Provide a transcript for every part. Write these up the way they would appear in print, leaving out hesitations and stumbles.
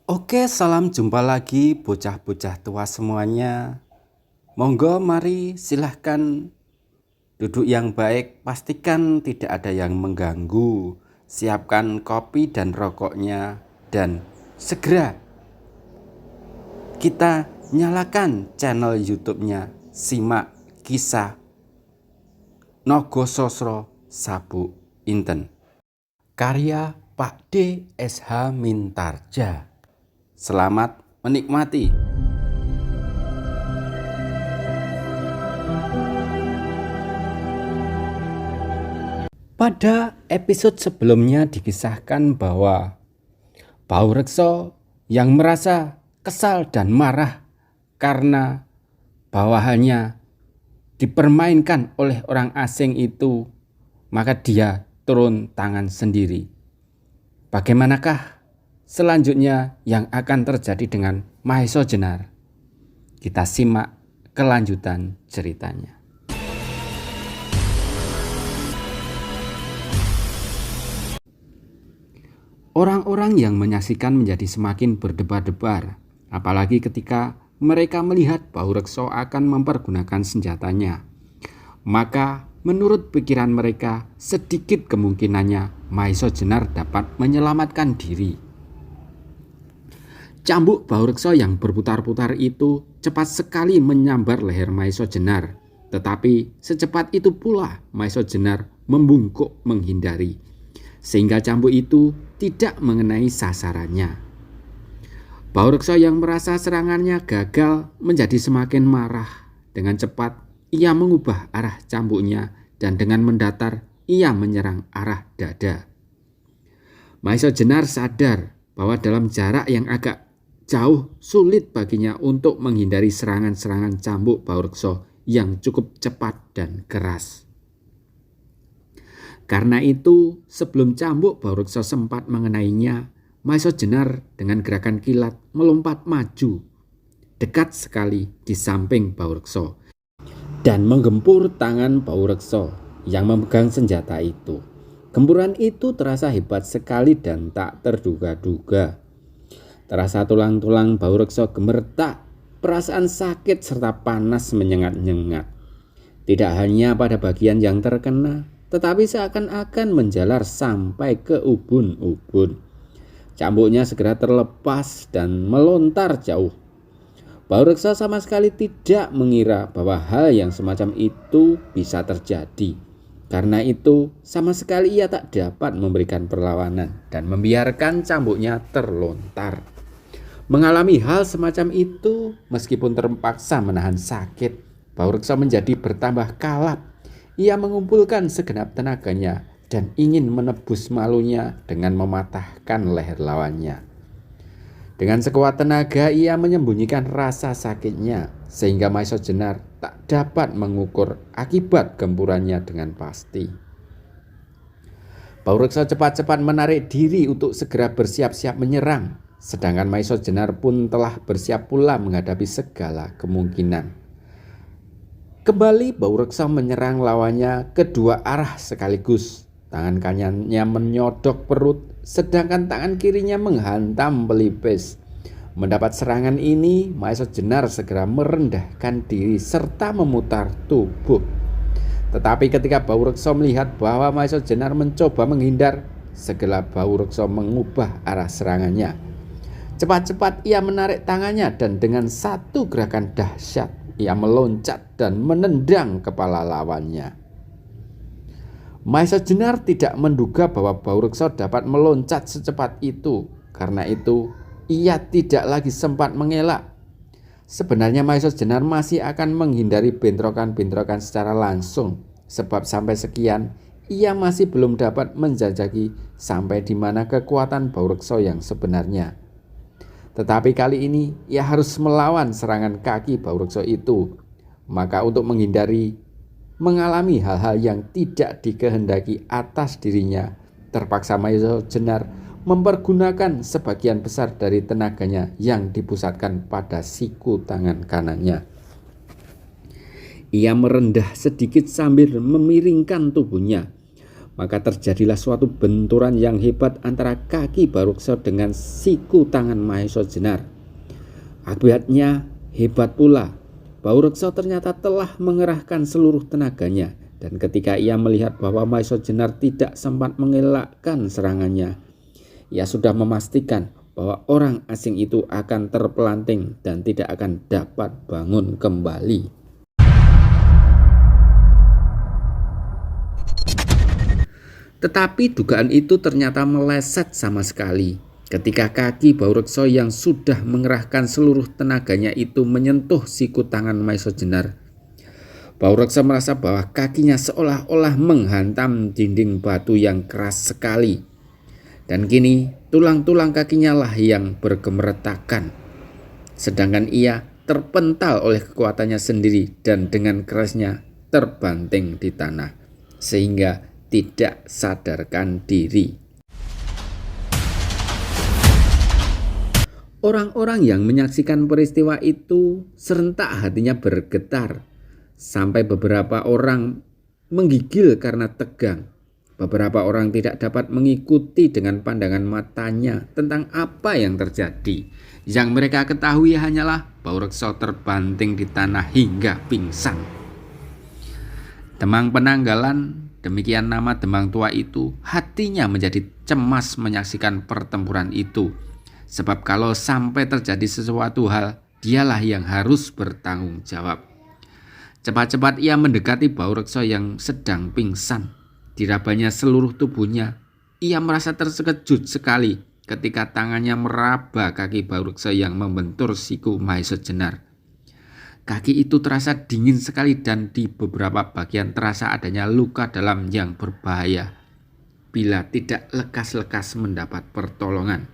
Oke, salam jumpa lagi bocah-bocah tua semuanya. Monggo mari silahkan duduk yang baik, pastikan tidak ada yang mengganggu. Siapkan kopi dan rokoknya dan segera kita nyalakan channel YouTube-nya. Simak kisah Nogososro Sabuk Inten. Karya Pak D. S.H. Mintarja. Selamat menikmati. Pada episode sebelumnya dikisahkan bahwa Baurekso yang merasa kesal dan marah karena bawahannya dipermainkan oleh orang asing itu, maka dia turun tangan sendiri. Bagaimanakah selanjutnya yang akan terjadi dengan Mahesa Jenar? Kita simak kelanjutan ceritanya. Orang-orang yang menyaksikan menjadi semakin berdebar-debar, apalagi ketika mereka melihat Baurekso akan mempergunakan senjatanya. Maka menurut pikiran mereka, sedikit kemungkinannya Mahesa Jenar dapat menyelamatkan diri. Cambuk Baurekso yang berputar-putar itu cepat sekali menyambar leher Mahesa Jenar, tetapi secepat itu pula Mahesa Jenar membungkuk menghindari, sehingga cambuk itu tidak mengenai sasarannya. Baurekso yang merasa serangannya gagal menjadi semakin marah. Dengan cepat ia mengubah arah cambuknya dan dengan mendatar ia menyerang arah dada. Mahesa Jenar sadar bahwa dalam jarak yang agak jauh sulit baginya untuk menghindari serangan-serangan cambuk Baurekso yang cukup cepat dan keras. Karena itu, sebelum cambuk Baurekso sempat mengenainya, Mahesa Jenar dengan gerakan kilat melompat maju, dekat sekali di samping Baurekso, dan menggempur tangan Baurekso yang memegang senjata itu. Gempuran itu terasa hebat sekali dan tak terduga-duga. Terasa tulang-tulang Baurekso gemeretak, perasaan sakit serta panas menyengat-nyengat. Tidak hanya pada bagian yang terkena, tetapi seakan-akan menjalar sampai ke ubun-ubun. Cambuknya segera terlepas dan melontar jauh. Baurekso sama sekali tidak mengira bahwa hal yang semacam itu bisa terjadi. Karena itu, sama sekali ia tak dapat memberikan perlawanan dan membiarkan cambuknya terlontar. Mengalami hal semacam itu, meskipun terpaksa menahan sakit, Baurekso menjadi bertambah kalap. Ia mengumpulkan segenap tenaganya dan ingin menebus malunya dengan mematahkan leher lawannya. Dengan sekuat tenaga ia menyembunyikan rasa sakitnya sehingga Mahesa Jenar tak dapat mengukur akibat gempurannya dengan pasti. Baurekso cepat-cepat menarik diri untuk segera bersiap-siap menyerang, sedangkan Mahesa Jenar pun telah bersiap pula menghadapi segala kemungkinan. Kembali Baurekso menyerang lawannya kedua arah sekaligus. Tangan kanannya menyodok perut, sedangkan tangan kirinya menghantam pelipis. Mendapat serangan ini, Mahesa Jenar segera merendahkan diri serta memutar tubuh. Tetapi ketika Baurekso melihat bahwa Mahesa Jenar mencoba menghindar, segera Baurekso mengubah arah serangannya. Cepat-cepat ia menarik tangannya dan dengan satu gerakan dahsyat ia meloncat dan menendang kepala lawannya. Mahesa Jenar tidak menduga bahwa Baurekso dapat meloncat secepat itu. Karena itu, ia tidak lagi sempat mengelak. Sebenarnya Mahesa Jenar masih akan menghindari bentrokan-bentrokan secara langsung. Sebab sampai sekian, ia masih belum dapat menjajaki sampai di mana kekuatan Baurekso yang sebenarnya. Tetapi kali ini ia harus melawan serangan kaki Baurekso itu. Maka untuk menghindari mengalami hal-hal yang tidak dikehendaki atas dirinya, terpaksa Mahesa Jenar mempergunakan sebagian besar dari tenaganya yang dipusatkan pada siku tangan kanannya. Ia merendah sedikit sambil memiringkan tubuhnya. Maka terjadilah suatu benturan yang hebat antara kaki Baruksa dengan siku tangan Mahesa Jenar. Akibatnya hebat pula. Baruksa ternyata telah mengerahkan seluruh tenaganya, dan ketika ia melihat bahwa Mahesa Jenar tidak sempat mengelakkan serangannya, ia sudah memastikan bahwa orang asing itu akan terpelanting dan tidak akan dapat bangun kembali. Tetapi dugaan itu ternyata meleset sama sekali ketika kaki Baruksa yang sudah mengerahkan seluruh tenaganya itu menyentuh siku tangan Mahesa Jenar. Baruksa merasa bahwa kakinya seolah-olah menghantam dinding batu yang keras sekali. Dan kini tulang-tulang kakinya lah yang bergemeretakan. Sedangkan ia terpental oleh kekuatannya sendiri dan dengan kerasnya terbanting di tanah, sehingga tidak sadarkan diri. Orang-orang yang menyaksikan peristiwa itu serentak hatinya bergetar, sampai beberapa orang menggigil karena tegang. Beberapa orang tidak dapat mengikuti dengan pandangan matanya tentang apa yang terjadi. Yang mereka ketahui hanyalah Baruksa terbanting di tanah hingga pingsan. Demang Penanggalan, demikian nama Demang tua itu, hatinya menjadi cemas menyaksikan pertempuran itu. Sebab kalau sampai terjadi sesuatu hal, dialah yang harus bertanggung jawab. Cepat-cepat ia mendekati Baruksa yang sedang pingsan. Dirabanya seluruh tubuhnya. Ia merasa terkejut sekali ketika tangannya meraba kaki Baruksa yang membentur siku Mahesa Jenar. Kaki itu terasa dingin sekali dan di beberapa bagian terasa adanya luka dalam yang berbahaya bila tidak lekas-lekas mendapat pertolongan.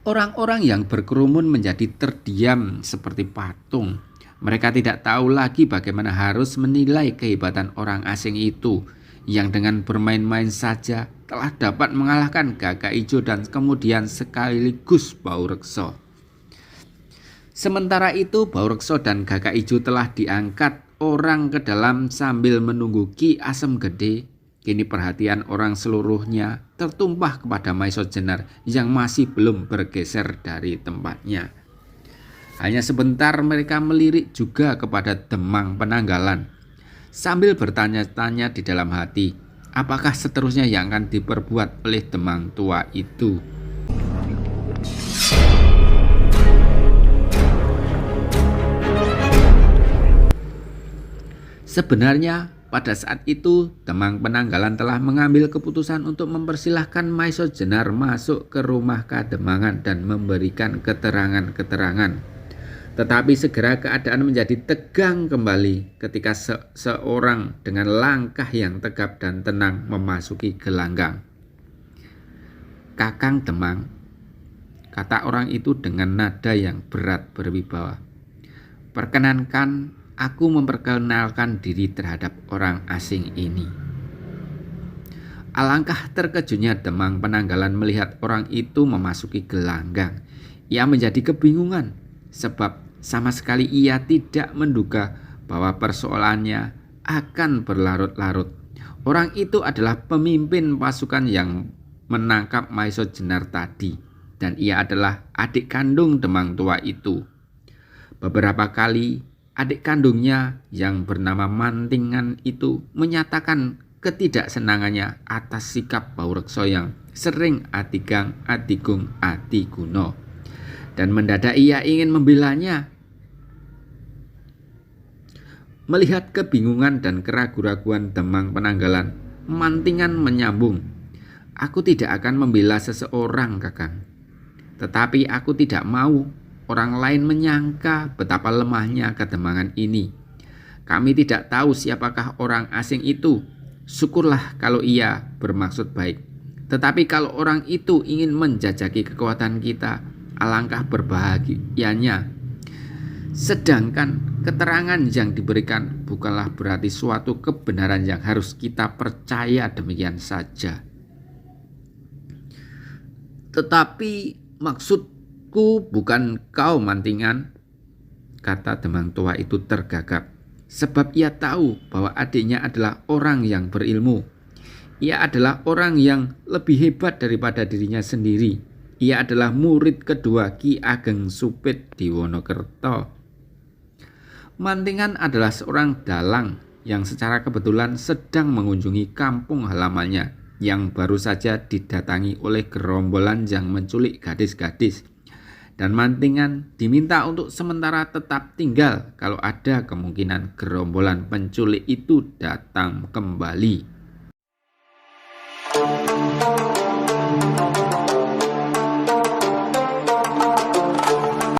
Orang-orang yang berkerumun menjadi terdiam seperti patung. Mereka tidak tahu lagi bagaimana harus menilai kehebatan orang asing itu yang dengan bermain-main saja telah dapat mengalahkan Gagak Ijo dan kemudian sekaligus Baruksa. Sementara itu Baruksa dan Gagak Ijo telah diangkat orang ke dalam sambil menunggu Ki Asem Gede. Kini perhatian orang seluruhnya tertumpah kepada Mahesa Jenar yang masih belum bergeser dari tempatnya. Hanya sebentar mereka melirik juga kepada Demang Penanggalan sambil bertanya-tanya di dalam hati, apakah seterusnya yang akan diperbuat oleh Demang tua itu. Sebenarnya pada saat itu Demang Penanggalan telah mengambil keputusan untuk mempersilahkan Mahesa Jenar masuk ke rumah Kademangan dan memberikan keterangan-keterangan. Tetapi segera keadaan menjadi tegang kembali ketika seorang dengan langkah yang tegap dan tenang memasuki gelanggang. "Kakang Demang," kata orang itu dengan nada yang berat berwibawa, "perkenankan aku memperkenalkan diri terhadap orang asing ini." Alangkah terkejutnya Demang Penanggalan melihat orang itu memasuki gelanggang. Ia menjadi kebingungan sebab sama sekali ia tidak menduga bahwa persoalannya akan berlarut-larut. Orang itu adalah pemimpin pasukan yang menangkap Mahesa Jenar tadi, dan ia adalah adik kandung Demang tua itu. Beberapa kali adik kandungnya yang bernama Mantingan itu menyatakan ketidaksenangannya atas sikap Baruksa yang sering adigang, adigung, adiguno, dan mendadak ia ingin membelanya. Melihat kebingungan dan keraguan-raguan Demang Penanggalan, Mantingan menyambung, "Aku tidak akan membela seseorang, Kakang. Tetapi aku tidak mau orang lain menyangka betapa lemahnya Kademangan ini. Kami tidak tahu siapakah orang asing itu. Syukurlah kalau ia bermaksud baik. Tetapi kalau orang itu ingin menjajaki kekuatan kita, alangkah berbahagianya. Sedangkan keterangan yang diberikan bukanlah berarti suatu kebenaran yang harus kita percaya demikian saja." "Tetapi maksudku bukan kau, Mantingan," kata Demang tua itu tergagap. sebab ia tahu bahwa adiknya adalah orang yang berilmu. Ia adalah orang yang lebih hebat daripada dirinya sendiri. Ia adalah murid kedua Ki Ageng Supit di Wonokerto. Mantingan adalah seorang dalang yang secara kebetulan sedang mengunjungi kampung halamannya yang baru saja didatangi oleh gerombolan yang menculik gadis-gadis. Dan Mantingan diminta untuk sementara tetap tinggal kalau ada kemungkinan gerombolan penculik itu datang kembali.